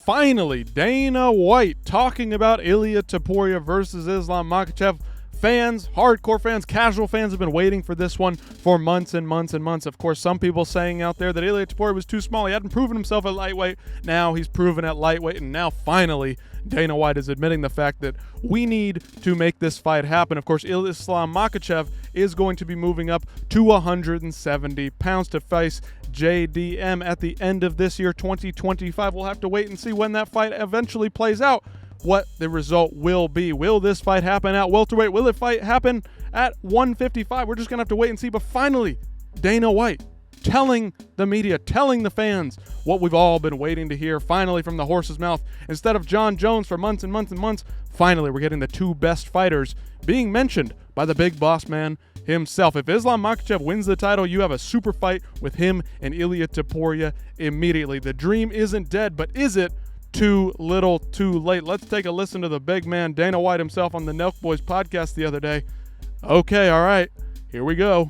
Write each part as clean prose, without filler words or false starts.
finally, Dana White talking about Ilia Topuria versus Islam Makhachev. Fans, hardcore fans, casual fans have been waiting for this one for months and months and months. Of course, some people saying out there that Ilia Topuria was too small. He hadn't proven himself at lightweight. Now he's proven at lightweight, and now finally Dana White is admitting the fact that we need to make this fight happen. Of course, Islam Makhachev is going to be moving up to 170 pounds to face JDM at the end of this year, 2025. We'll have to wait and see when that fight eventually plays out, what the result will be. Will this fight happen at welterweight? Will it fight happen at 155? We're just going to have to wait and see. But finally, Dana White telling the media, telling the fans what we've all been waiting to hear, finally from the horse's mouth. Instead of John Jones for months and months and months, finally we're getting the two best fighters being mentioned by the big boss man himself. If Islam Makhachev wins the title, you have a super fight with him and Ilia Topuria immediately. The dream isn't dead, but is it too little too late? Let's take a listen to the big man Dana White himself on the Nelk Boys podcast the other day. Okay, all right, here we go.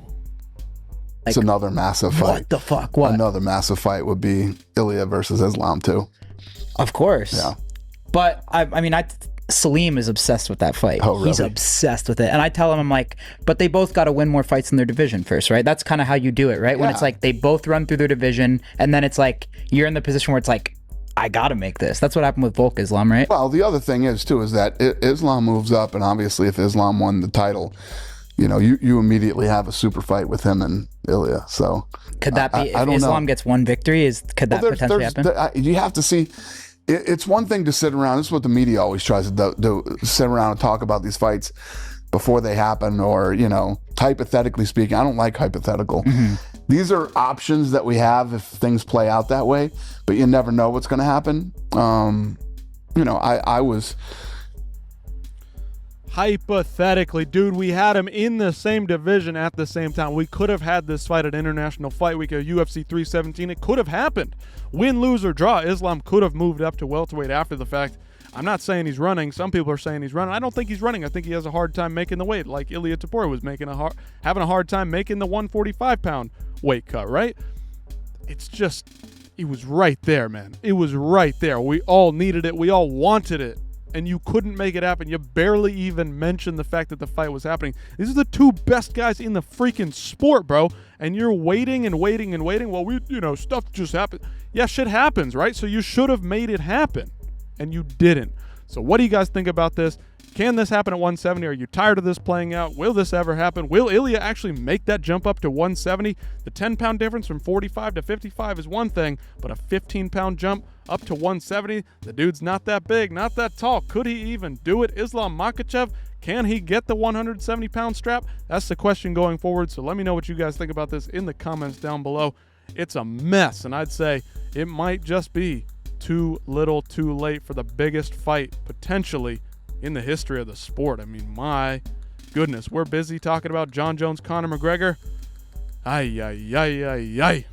It's another massive fight. What the fuck? What? Another massive fight would be Ilia versus Islam too. Of course. Yeah. But I mean, Salim is obsessed with that fight. Oh, really? He's obsessed with it. And I tell him, I'm like, but they both got to win more fights in their division first, right? That's kind of how you do it, right? Yeah. When it's like they both run through their division, and then it's like you're in the position where it's like, I got to make this. That's what happened with Volk Islam, right? Well, the other thing is too is that Islam moves up, and obviously if Islam won the title, you know, you immediately have a super fight with him and Ilia. So could that be I if don't Islam know. gets one victory? Could that potentially happen? You have to see. It's one thing to sit around. This is what the media always tries to do: sit around and talk about these fights before they happen, or, you know, hypothetically speaking. I don't like hypothetical. Mm-hmm. These are options that we have if things play out that way, but you never know what's going to happen. You know, I was hypothetically, dude, we had him in the same division at the same time. We could have had this fight at International Fight Week at UFC 317. It could have happened. Win, lose, or draw, Islam could have moved up to welterweight after the fact. I'm not saying he's running. Some people are saying he's running. I don't think he's running. I think he has a hard time making the weight, like Ilia Topuria was having a hard time making the 145-pound weight cut, right? It's just, it was right there, man. It was right there. We all needed it. We all wanted it. And you couldn't make it happen. You barely even mentioned the fact that the fight was happening. These are the two best guys in the freaking sport, bro. And you're waiting and waiting and waiting. Well, stuff just happened. Yeah, shit happens, right? So you should have made it happen. And you didn't. So what do you guys think about this? Can this happen at 170? Are you tired of this playing out? Will this ever happen? Will Ilia actually make that jump up to 170? The 10-pound difference from 45 to 55 is one thing, but a 15-pound jump up to 170, the dude's not that big, not that tall. Could he even do it? Islam Makhachev, can he get the 170-pound strap? That's the question going forward. So let me know what you guys think about this in the comments down below. It's a mess, and I'd say it might just be too little too late for the biggest fight potentially in the history of the sport. I mean, my goodness, we're busy talking about John Jones, Conor McGregor. Ay, ay, ay, ay, ay.